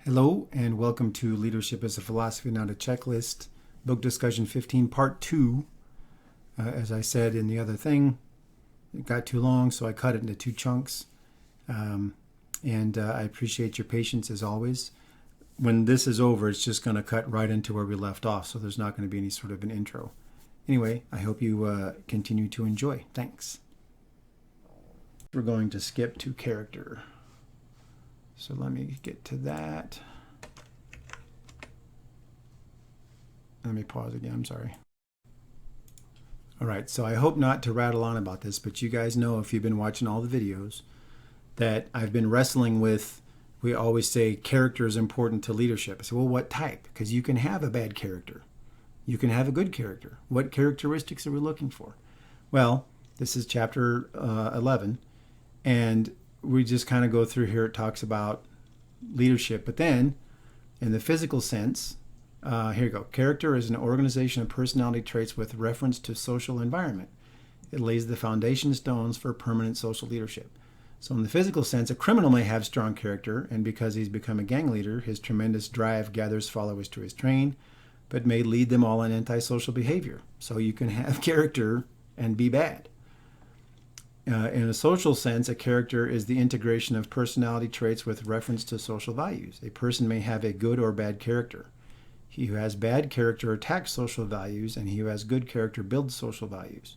Hello and welcome to Leadership as a Philosophy, Not a Checklist, Book Discussion 15, Part 2. As I said in the other thing, it got too long, so I cut it into two chunks. I appreciate your patience as always. When this is over, it's just going to cut right into where we left off, so there's not going to be any sort of an intro. Anyway, I hope you continue to enjoy. Thanks. We're going to skip to character. So let me get to that. Let me pause again, I'm sorry. All right, so I hope not to rattle on about this, but you guys know if you've been watching all the videos that I've been wrestling with, we always say character is important to leadership. I say, well, what type? Because you can have a bad character. You can have a good character. What characteristics are we looking for? Well, this is chapter 11, and we just kind of go through here. It talks about leadership, but then in the physical sense, here you go. Character is an organization of personality traits with reference to social environment. It lays the foundation stones for permanent social leadership. So in the physical sense, a criminal may have strong character, and because he's become a gang leader, his tremendous drive gathers followers to his train, but may lead them all in antisocial behavior. So you can have character and be bad. In a social sense, a character is the integration of personality traits with reference to social values. A person may have a good or bad character. He who has bad character attacks social values, and he who has good character builds social values.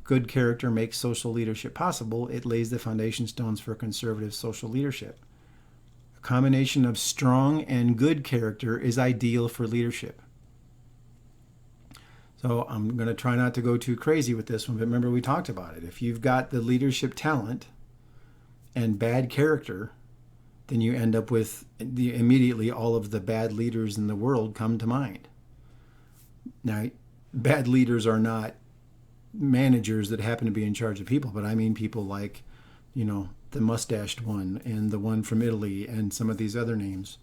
Good character makes social leadership possible. It lays the foundation stones for conservative social leadership. A combination of strong and good character is ideal for leadership. So I'm going to try not to go too crazy with this one, but remember we talked about it. If you've got the leadership talent and bad character, then you end up with immediately all of the bad leaders in the world come to mind. Now, bad leaders are not managers that happen to be in charge of people, but I mean people like, the mustached one and the one from Italy and some of these other names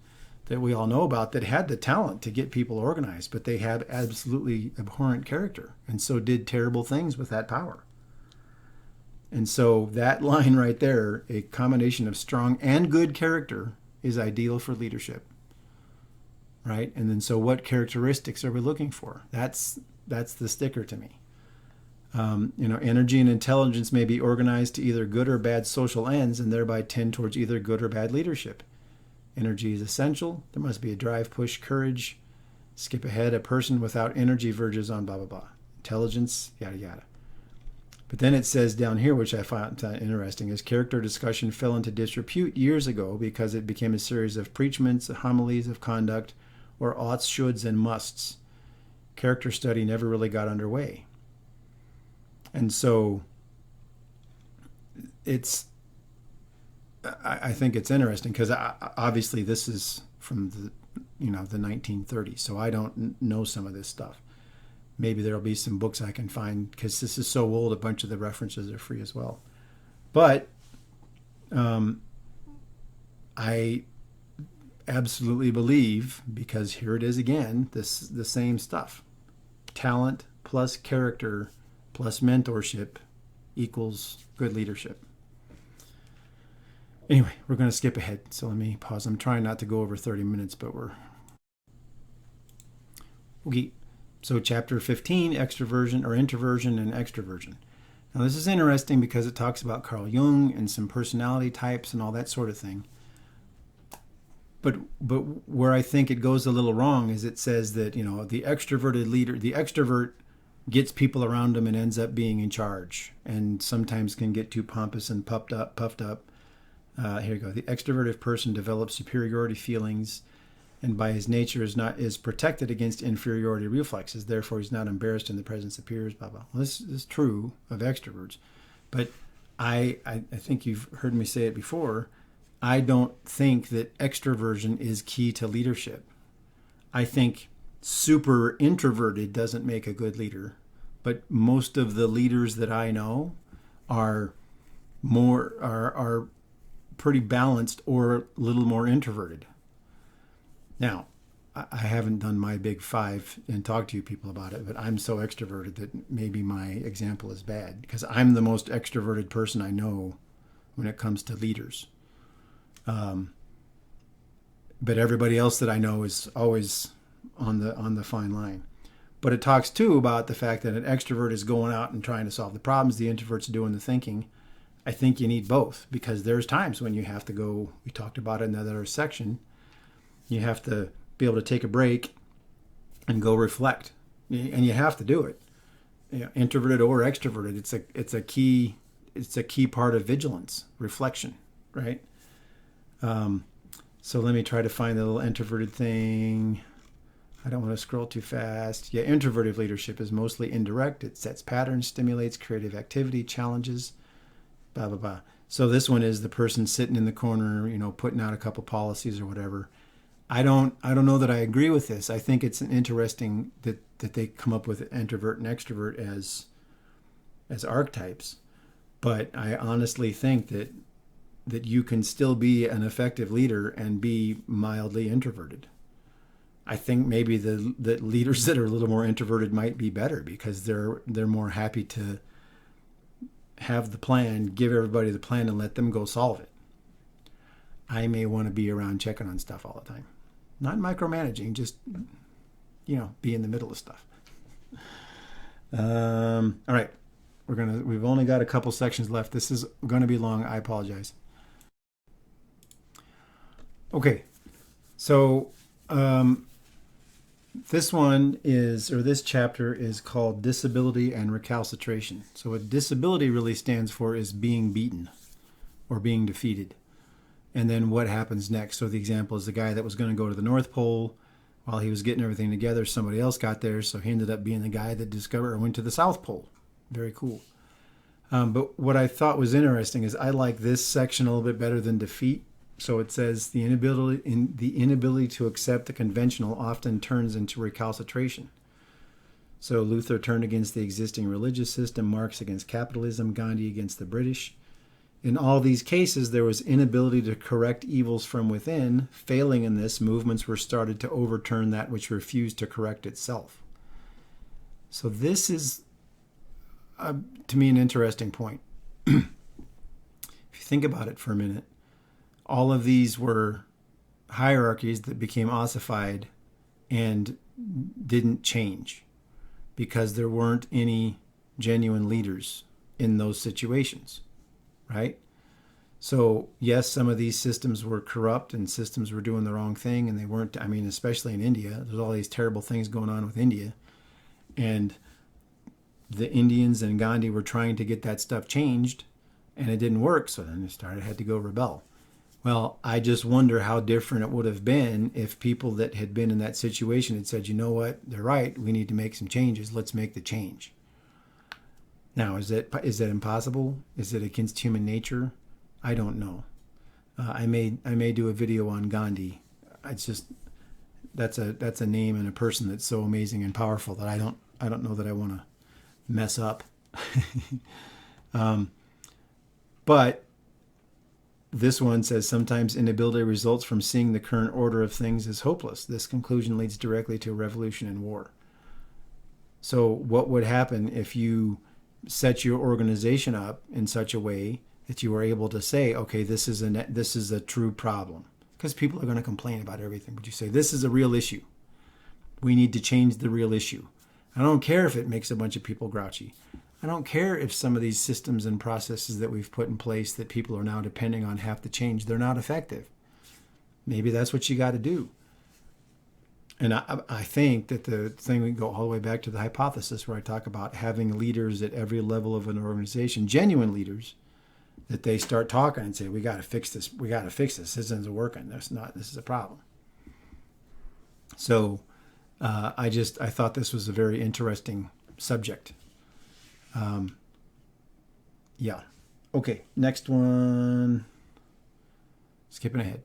that we all know about that had the talent to get people organized, but they had absolutely abhorrent character and so did terrible things with that power. And so that line right there, a combination of strong and good character, is ideal for leadership, right? And then so what characteristics are we looking for? That's the sticker to me. Energy and intelligence may be organized to either good or bad social ends and thereby tend towards either good or bad leadership. Energy is essential. There must be a drive, push, courage. Skip ahead. A person without energy verges on blah, blah, blah. Intelligence, yada, yada. But then it says down here, which I found interesting, is character discussion fell into disrepute years ago because it became a series of preachments, homilies of conduct, or oughts, shoulds, and musts. Character study never really got underway. And so I think it's interesting because obviously this is from the 1930s, so I don't know some of this stuff. Maybe there'll be some books I can find because this is so old. A bunch of the references are free as well. But I absolutely believe, because here it is again, the same stuff: talent plus character plus mentorship equals good leadership. Anyway, we're going to skip ahead, so let me pause. I'm trying not to go over 30 minutes, but we're... Okay, so chapter 15, extraversion or introversion and extraversion. Now this is interesting because it talks about Carl Jung and some personality types and all that sort of thing. But where I think it goes a little wrong is it says that, the extroverted leader, the extrovert gets people around him and ends up being in charge and sometimes can get too pompous and puffed up. Here you go. The extroverted person develops superiority feelings, and by his nature is protected against inferiority reflexes. Therefore, he's not embarrassed in the presence of peers. Blah blah. Well, this is true of extroverts, but I think you've heard me say it before. I don't think that extroversion is key to leadership. I think super introverted doesn't make a good leader, but most of the leaders that I know are pretty balanced or a little more introverted. Now, I haven't done my big five and talked to you people about it, but I'm so extroverted that maybe my example is bad because I'm the most extroverted person I know when it comes to leaders. but everybody else that I know is always on the fine line. But it talks too about the fact that an extrovert is going out and trying to solve the problems, the introvert's doing the thinking. I think you need both, because there's times when you have to go, we talked about it in another section, you have to be able to take a break and go reflect. And you have to do it. You know, introverted or extroverted, it's a key part of vigilance, reflection, right? So let me try to find the little introverted thing. I don't want to scroll too fast. Yeah, introverted leadership is mostly indirect. It sets patterns, stimulates creative activity, challenges, blah, blah, blah. So this one is the person sitting in the corner, you know, putting out a couple policies or whatever. I don't know that I agree with this. I think it's an interesting that they come up with introvert and extrovert as archetypes. But I honestly think that you can still be an effective leader and be mildly introverted. I think maybe the leaders that are a little more introverted might be better, because they're more happy to have the plan, give everybody the plan, and let them go solve it. I may want to be around checking on stuff all the time. Not micromanaging, just, you know, be in the middle of stuff. All right. We've only got a couple sections left. This is going to be long. I apologize. Okay. So, this chapter is called Disability and Recalcitration. So what disability really stands for is being beaten or being defeated. And then what happens next? So the example is the guy that was going to go to the North Pole. While he was getting everything together, somebody else got there. So he ended up being the guy that discovered or went to the South Pole. Very cool. But what I thought was interesting is I like this section a little bit better than defeat. So it says the inability to accept the conventional often turns into recalcitration. So Luther turned against the existing religious system, Marx against capitalism, Gandhi against the British. In all these cases, there was inability to correct evils from within. Failing in this, movements were started to overturn that which refused to correct itself. So this is, to me, an interesting point. If you think about it for a minute, all of these were hierarchies that became ossified and didn't change because there weren't any genuine leaders in those situations, right? So yes, some of these systems were corrupt and systems were doing the wrong thing, and they weren't, I mean, especially in India, there's all these terrible things going on with India, and the Indians and Gandhi were trying to get that stuff changed, and it didn't work, so then they had to go rebel. Well, I just wonder how different it would have been if people that had been in that situation had said, you know what, they're right, we need to make some changes, let's make the change. Now, is that impossible? Is it against human nature? I don't know. I may do a video on Gandhi. It's just that's a name and a person that's so amazing and powerful that I don't know that I want to mess up. But this one says sometimes inability results from seeing the current order of things as hopeless. This conclusion leads directly to a revolution and war. So what would happen if you set your organization up in such a way that you were able to say, okay, this is a true problem? Because people are going to complain about everything. But you say, this is a real issue. We need to change the real issue. I don't care if it makes a bunch of people grouchy. I don't care if some of these systems and processes that we've put in place that people are now depending on have to change. They're not effective. Maybe that's what you got to do. And I think that the thing, we can go all the way back to the hypothesis where I talk about having leaders at every level of an organization, genuine leaders, that they start talking and say, we got to fix this. We got to fix this. This isn't working. This is a problem. So I thought this was a very interesting subject. Yeah. Okay. Next one. Skipping ahead.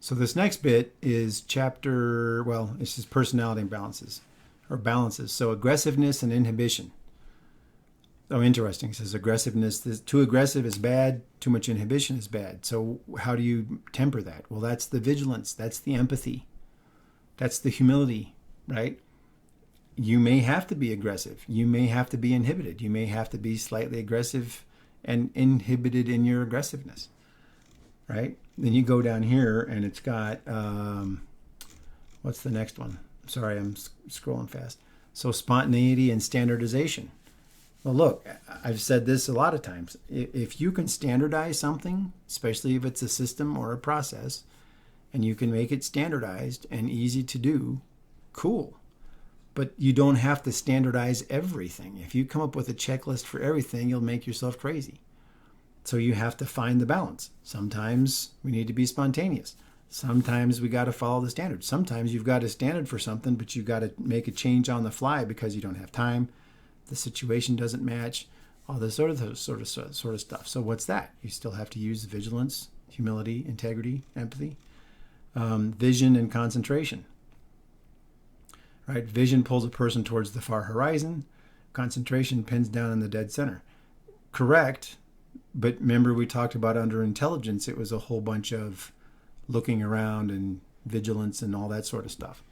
So this next bit is this is personality balances. So aggressiveness and inhibition. Oh, interesting. It says aggressiveness. Too aggressive is bad. Too much inhibition is bad. So how do you temper that? Well, that's the vigilance. That's the empathy. That's the humility, right? You may have to be aggressive. You may have to be inhibited. You may have to be slightly aggressive and inhibited in your aggressiveness, right? then you go down here and it's got, what's the next one? Sorry, I'm scrolling fast. So spontaneity and standardization. Well, look, I've said this a lot of times. If you can standardize something, especially if it's a system or a process, and you can make it standardized and easy to do, cool. But you don't have to standardize everything. If you come up with a checklist for everything, you'll make yourself crazy. So you have to find the balance. Sometimes we need to be spontaneous. Sometimes we got to follow the standard. Sometimes you've got a standard for something, but you've got to make a change on the fly because you don't have time. The situation doesn't match. All this sort of stuff. So what's that? You still have to use vigilance, humility, integrity, empathy, vision, and concentration. Right? Vision pulls a person towards the far horizon. Concentration pins down in the dead center. Correct. But remember, we talked about under intelligence, it was a whole bunch of looking around and vigilance and all that sort of stuff.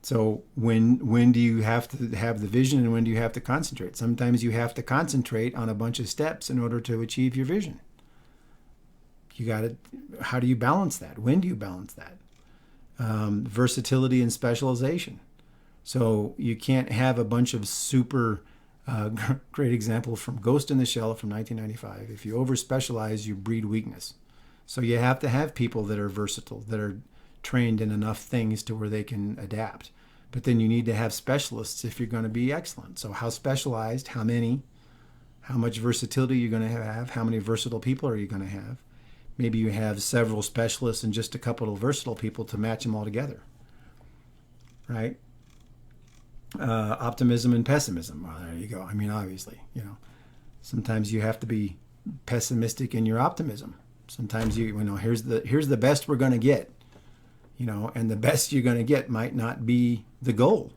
So when do you have to have the vision and when do you have to concentrate? Sometimes you have to concentrate on a bunch of steps in order to achieve your vision. You got to, how do you balance that? When do you balance that? Versatility and specialization. So you can't have a bunch of super, great example from Ghost in the Shell from 1995. If you over-specialize, you breed weakness. So you have to have people that are versatile, that are trained in enough things to where they can adapt. But then you need to have specialists if you're going to be excellent. So how specialized, how many, how much versatility you're going to have, how many versatile people are you going to have? Maybe you have several specialists and just a couple of versatile people to match them all together, right? Optimism and pessimism. Well, there you go. I mean, obviously, sometimes you have to be pessimistic in your optimism. Sometimes here's the best we're going to get, and the best you're going to get might not be the goal,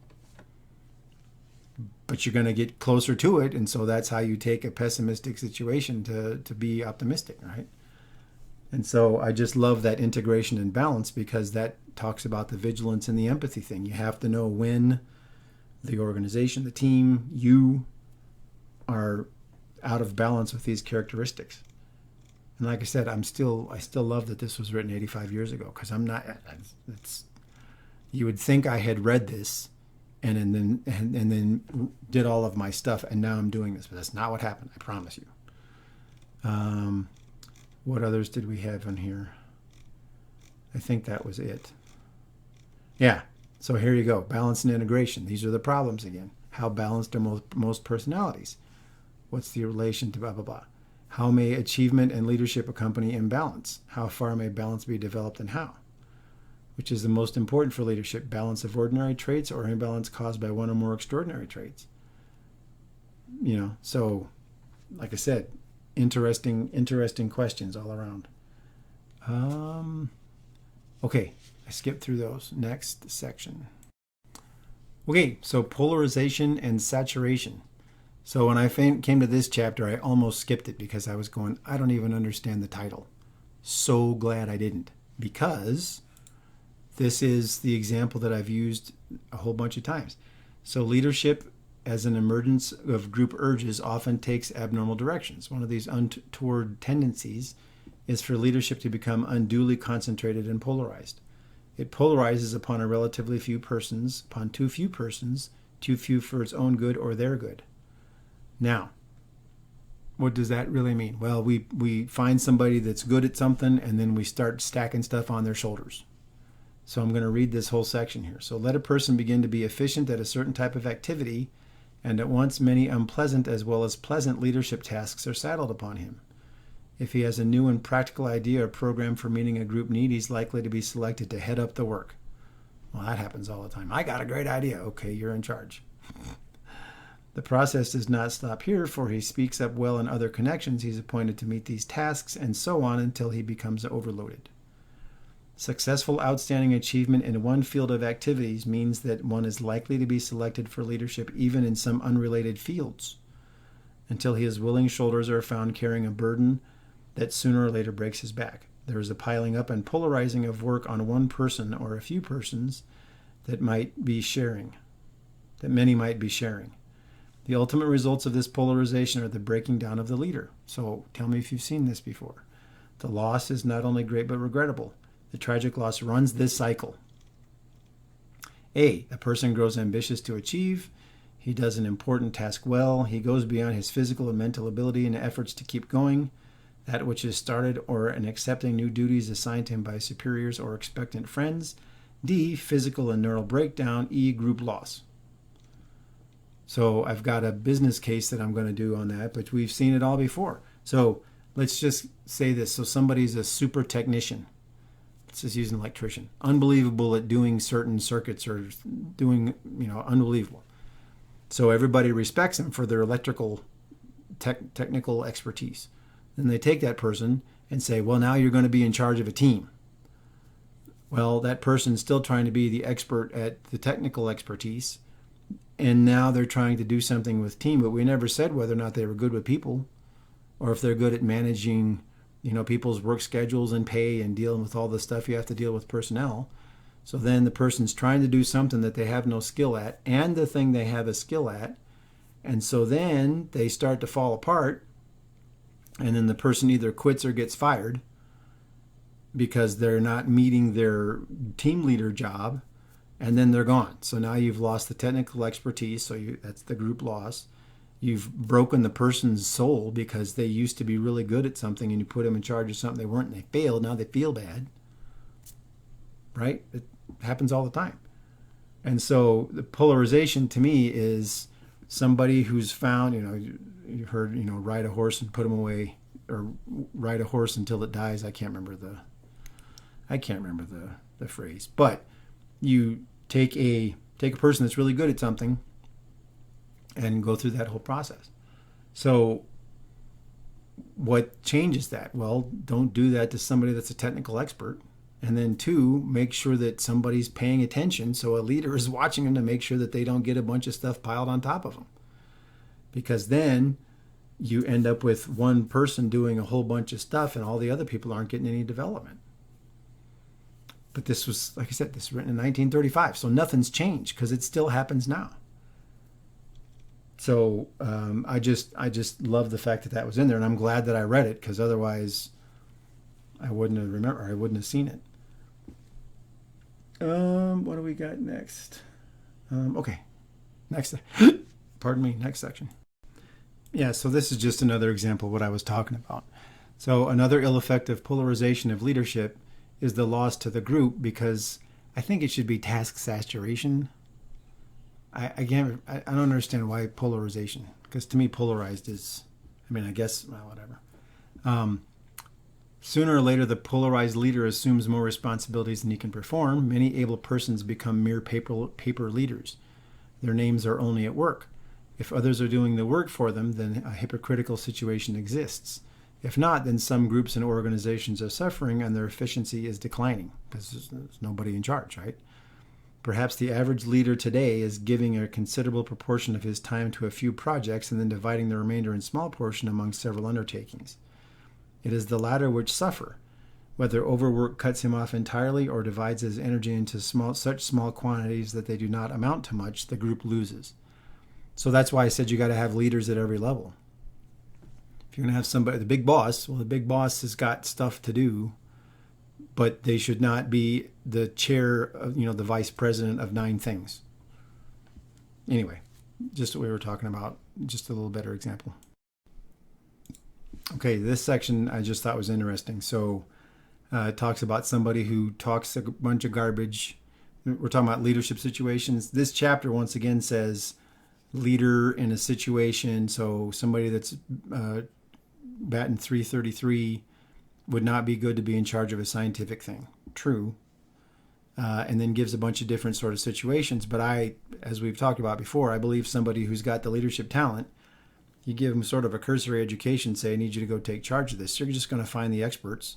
but you're going to get closer to it, and so that's how you take a pessimistic situation to be optimistic, right? And so I just love that integration and balance because that talks about the vigilance and the empathy thing. You have to know when the organization, the team, you are out of balance with these characteristics. And like I said, I still love that this was written 85 years ago because I'm not. You would think I had read this and then did all of my stuff, and now I'm doing this, but that's not what happened. I promise you. What others did we have on here? I think that was it. Yeah. So here you go. Balance and integration. These are the problems again. How balanced are most personalities? What's the relation to blah, blah, blah? How may achievement and leadership accompany imbalance? How far may balance be developed and how? Which is the most important for leadership? Balance of ordinary traits or imbalance caused by one or more extraordinary traits? So like I said, interesting questions all around. Okay, I skipped through those. Next section. Okay, so polarization and saturation. So when I came to this chapter, I almost skipped it because I was going, I don't even understand the title. So glad I didn't, because this is the example that I've used a whole bunch of times. So leadership as an emergence of group urges often takes abnormal directions. One of these untoward tendencies is for leadership to become unduly concentrated and polarized. It polarizes upon a relatively few persons, upon too few persons, too few for its own good or their good. Now, what does that really mean? Well, we find somebody that's good at something and then we start stacking stuff on their shoulders. So I'm going to read this whole section here. So let a person begin to be efficient at a certain type of activity, and at once many unpleasant as well as pleasant leadership tasks are saddled upon him. If he has a new and practical idea or program for meeting a group need, he's likely to be selected to head up the work. Well, that happens all the time. I got a great idea. Okay, you're in charge. The process does not stop here, for he speaks up well in other connections. He's appointed to meet these tasks, and so on until he becomes overloaded. Successful, outstanding achievement in one field of activities means that one is likely to be selected for leadership even in some unrelated fields, until his willing shoulders are found carrying a burden that sooner or later breaks his back. There is a piling up and polarizing of work on one person or a few persons that many might be sharing. The ultimate results of this polarization are the breaking down of the leader. So tell me if you've seen this before. The loss is not only great but regrettable. The tragic loss runs this cycle. A person grows ambitious to achieve. He does an important task well. He goes beyond his physical and mental ability in efforts to keep going that which is started or in accepting new duties assigned to him by superiors or expectant friends. D, physical and neural breakdown. E, group loss. So I've got a business case that I'm going to do on that, but we've seen it all before. So let's just say this. So somebody's a super technician. Let's just use an electrician. Unbelievable at doing certain circuits or doing, unbelievable. So everybody respects them for their electrical technical expertise. Then they take that person and say, well, now you're going to be in charge of a team. Well, that person's still trying to be the expert at the technical expertise. And now they're trying to do something with team, but we never said whether or not they were good with people or if they're good at managing, people's work schedules and pay and dealing with all the stuff you have to deal with personnel. So then the person's trying to do something that they have no skill at and the thing they have a skill at. And so then they start to fall apart, and then the person either quits or gets fired because they're not meeting their team leader job, and then they're gone. So now you've lost the technical expertise, so that's the group loss. You've broken the person's soul because they used to be really good at something and you put them in charge of something they weren't and they failed. Now they feel bad, right? It happens all the time. And so the polarization to me is somebody who's found, you've heard, ride a horse and put them away, or ride a horse until it dies. I can't remember the phrase, but you take a person that's really good at something and go through that whole process. So what changes that? Well, don't do that to somebody that's a technical expert. And then 2, make sure that somebody's paying attention. So a leader is watching them to make sure that they don't get a bunch of stuff piled on top of them. Because then you end up with one person doing a whole bunch of stuff and all the other people aren't getting any development. But this was, like I said, this was written in 1935. So nothing's changed because it still happens now. So I just love the fact that was in there, and I'm glad that I read it because otherwise I wouldn't have seen it. What do we got next? Okay, next. Pardon me. Next section. Yeah. So this is just another example of what I was talking about. So another ill effect of polarization of leadership is the loss to the group, because I think it should be task saturation. I don't understand why polarization, because to me polarized is, I guess, well, whatever. Sooner or later, the polarized leader assumes more responsibilities than he can perform. Many able persons become mere paper leaders. Their names are only at work. If others are doing the work for them, then a hypocritical situation exists. If not, then some groups and organizations are suffering and their efficiency is declining because there's nobody in charge, right? Perhaps the average leader today is giving a considerable proportion of his time to a few projects and then dividing the remainder in small portion among several undertakings. It is the latter which suffer. Whether overwork cuts him off entirely or divides his energy into such small quantities that they do not amount to much, the group loses. So that's why I said you got to have leaders at every level. If you're going to have somebody, the big boss has got stuff to do, but they should not be the chair of, the vice president of 9 things. Anyway, just what we were talking about, just a little better example. Okay, this section I just thought was interesting. So it talks about somebody who talks a bunch of garbage. We're talking about leadership situations. This chapter, once again, says leader in a situation. So somebody that's batting .333 would not be good to be in charge of a scientific thing. True. And then gives a bunch of different sort of situations. But as we've talked about before, I believe somebody who's got the leadership talent, you give them sort of a cursory education, say, I need you to go take charge of this. You're just going to find the experts,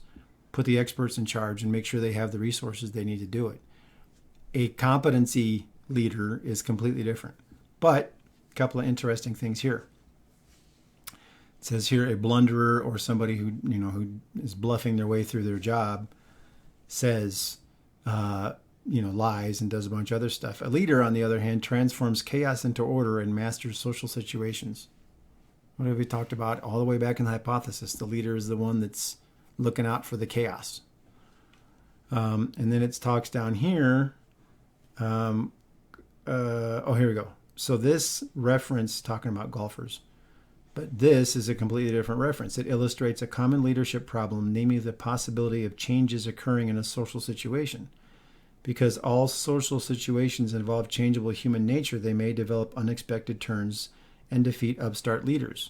put the experts in charge, and make sure they have the resources they need to do it. A competency leader is completely different. But a couple of interesting things here. It says here a blunderer or somebody who is bluffing their way through their job says, lies and does a bunch of other stuff. A leader, on the other hand, transforms chaos into order and masters social situations. What have we talked about all the way back in the hypothesis? The leader is the one that's looking out for the chaos. And then it talks down here. Here we go. So this reference talking about golfers, but this is a completely different reference. It illustrates a common leadership problem, namely the possibility of changes occurring in a social situation. Because all social situations involve changeable human nature, they may develop unexpected turns and defeat upstart leaders.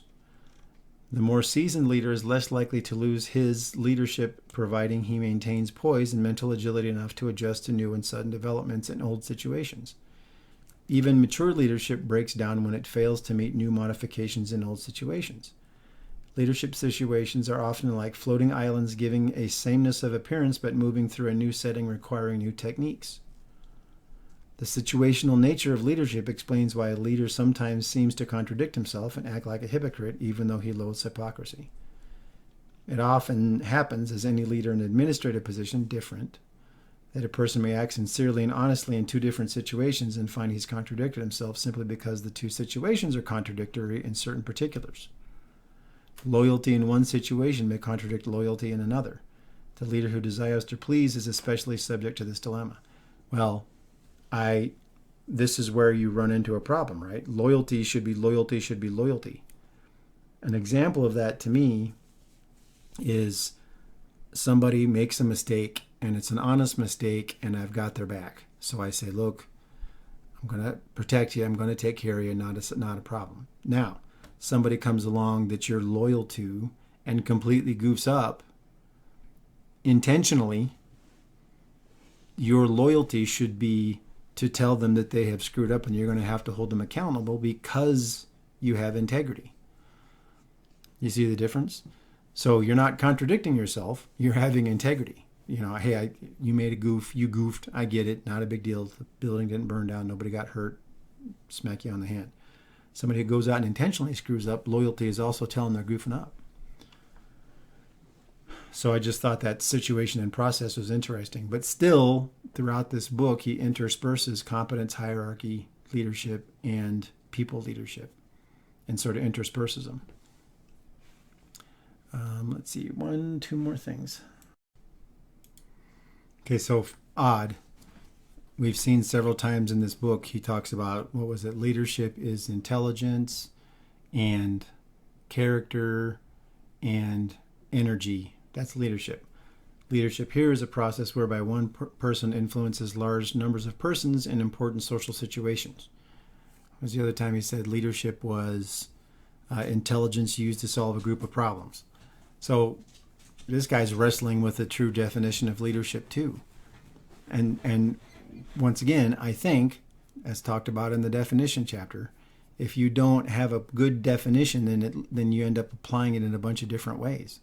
The more seasoned leader is less likely to lose his leadership, providing he maintains poise and mental agility enough to adjust to new and sudden developments in old situations. Even mature leadership breaks down when it fails to meet new modifications in old situations. Leadership situations are often like floating islands, giving a sameness of appearance but moving through a new setting requiring new techniques. The situational nature of leadership explains why a leader sometimes seems to contradict himself and act like a hypocrite even though he loathes hypocrisy. It often happens, as any leader in an administrative position, different, that a person may act sincerely and honestly in two different situations and find he's contradicted himself simply because the two situations are contradictory in certain particulars. Loyalty in one situation may contradict loyalty in another. The leader who desires to please is especially subject to this dilemma. Well, this is where you run into a problem, right? Loyalty should be loyalty should be loyalty. An example of that to me is somebody makes a mistake and it's an honest mistake and I've got their back. So I say, look, I'm going to protect you. I'm going to take care of you. Not a problem. Now, somebody comes along that you're loyal to and completely goofs up intentionally, your loyalty should be to tell them that they have screwed up and you're going to have to hold them accountable because you have integrity. You see the difference? So you're not contradicting yourself. You're having integrity. You know, hey, you made a goof. You goofed. I get it. Not a big deal. The building didn't burn down. Nobody got hurt. Smack you on the hand. Somebody who goes out and intentionally screws up, loyalty is also telling they're goofing up. So I just thought that situation and process was interesting. But still, throughout this book, he intersperses competence, hierarchy, leadership, and people leadership, and sort of intersperses them. Let's see, two more things. Okay, so odd. We've seen several times in this book, he talks about, leadership is intelligence and character and energy. That's leadership. Leadership here is a process whereby one person influences large numbers of persons in important social situations. It was the other time he said leadership was intelligence used to solve a group of problems. So this guy's wrestling with the true definition of leadership too. And once again, I think, as talked about in the definition chapter, if you don't have a good definition, then you end up applying it in a bunch of different ways.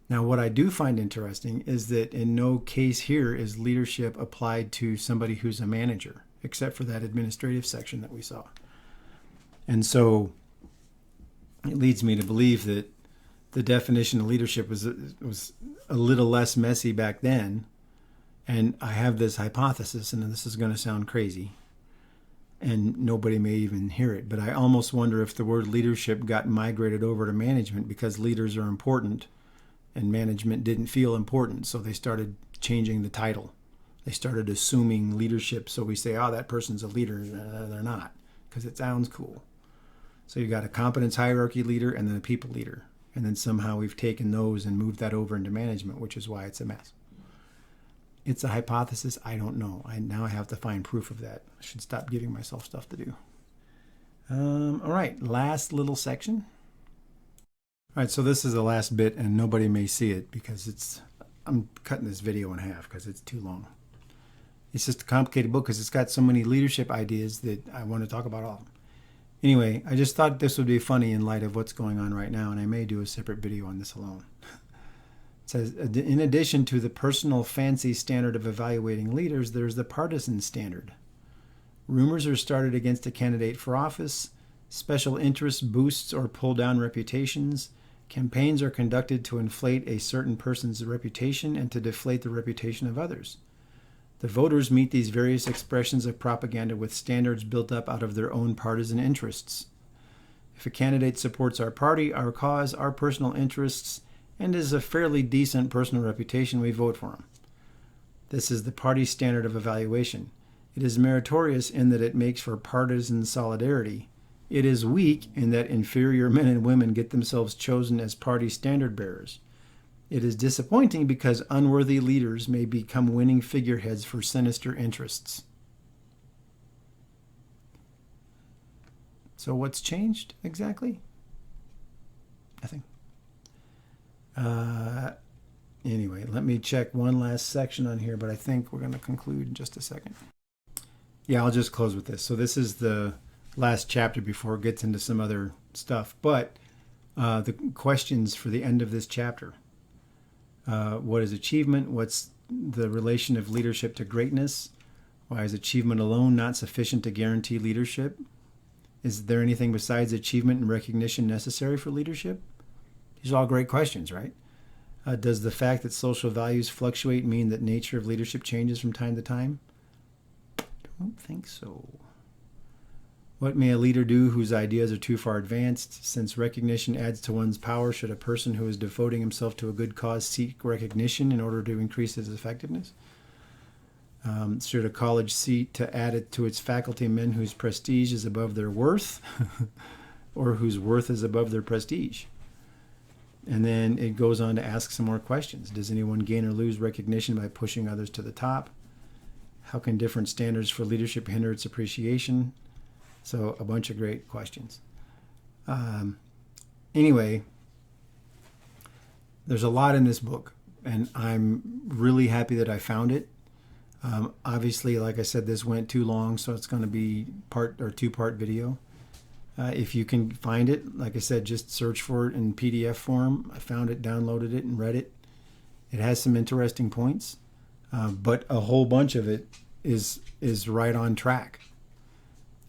Now, what I do find interesting is that in no case here is leadership applied to somebody who's a manager, except for that administrative section that we saw. And so it leads me to believe that the definition of leadership was a little less messy back then. And I have this hypothesis, and this is going to sound crazy, and nobody may even hear it, but I almost wonder if the word leadership got migrated over to management because leaders are important and management didn't feel important, so they started changing the title. They started assuming leadership, so we say, oh, that person's a leader. They're not, because it sounds cool. So you got a competence hierarchy leader and then a people leader. And then somehow we've taken those and moved that over into management, which is why it's a mess. It's a hypothesis. I don't know. Now I have to find proof of that. I should stop giving myself stuff to do. All right, last little section. All right, so this is the last bit, and nobody may see it because I'm cutting this video in half because it's too long. It's just a complicated book because it's got so many leadership ideas that I want to talk about all of them. Anyway, I just thought this would be funny in light of what's going on right now, and I may do a separate video on this alone. It says, in addition to the personal fancy standard of evaluating leaders, there's the partisan standard. Rumors are started against a candidate for office. Special interests boosts or pull down reputations. Campaigns are conducted to inflate a certain person's reputation and to deflate the reputation of others. The voters meet these various expressions of propaganda with standards built up out of their own partisan interests. If a candidate supports our party, our cause, our personal interests, and is a fairly decent personal reputation, we vote for him. This is the party standard of evaluation. It is meritorious in that it makes for partisan solidarity. It is weak in that inferior men and women get themselves chosen as party standard bearers. It is disappointing because unworthy leaders may become winning figureheads for sinister interests. So what's changed exactly? Nothing. Anyway, let me check one last section on here, but I think we're going to conclude in just a second. Yeah, I'll just close with this. So this is the last chapter before it gets into some other stuff. But the questions for the end of this chapter. What is achievement? What's the relation of leadership to greatness? Why is achievement alone not sufficient to guarantee leadership? Is there anything besides achievement and recognition necessary for leadership? These are all great questions, right? Does the fact that social values fluctuate mean that nature of leadership changes from time to time? I don't think so. What may a leader do whose ideas are too far advanced? Since recognition adds to one's power, should a person who is devoting himself to a good cause seek recognition in order to increase his effectiveness? Should a college seek to add it to its faculty men whose prestige is above their worth or whose worth is above their prestige? And then it goes on to ask some more questions. Does anyone gain or lose recognition by pushing others to the top? How can different standards for leadership hinder its appreciation? So a bunch of great questions. Anyway, there's a lot in this book, and I'm really happy that I found it. Obviously, like I said, this went too long, so it's going to be two-part video. If you can find it, like I said, just search for it in PDF form. I found it, downloaded it, and read it. It has some interesting points, but a whole bunch of it is right on track.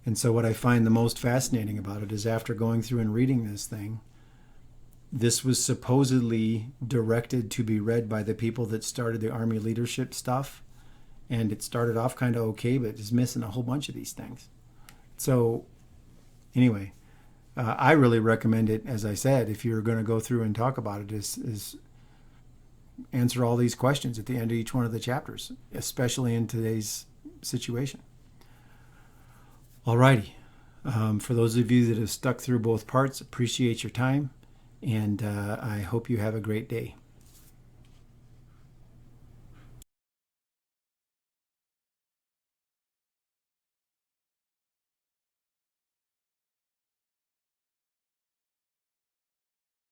And so what I find the most fascinating about it is after going through and reading this thing, this was supposedly directed to be read by the people that started the Army leadership stuff. And it started off kind of okay, but it's missing a whole bunch of these things. So anyway, I really recommend it, as I said, if you're going to go through and talk about it, is answer all these questions at the end of each one of the chapters, especially in today's situation. Alrighty. For those of you that have stuck through both parts, appreciate your time, and I hope you have a great day.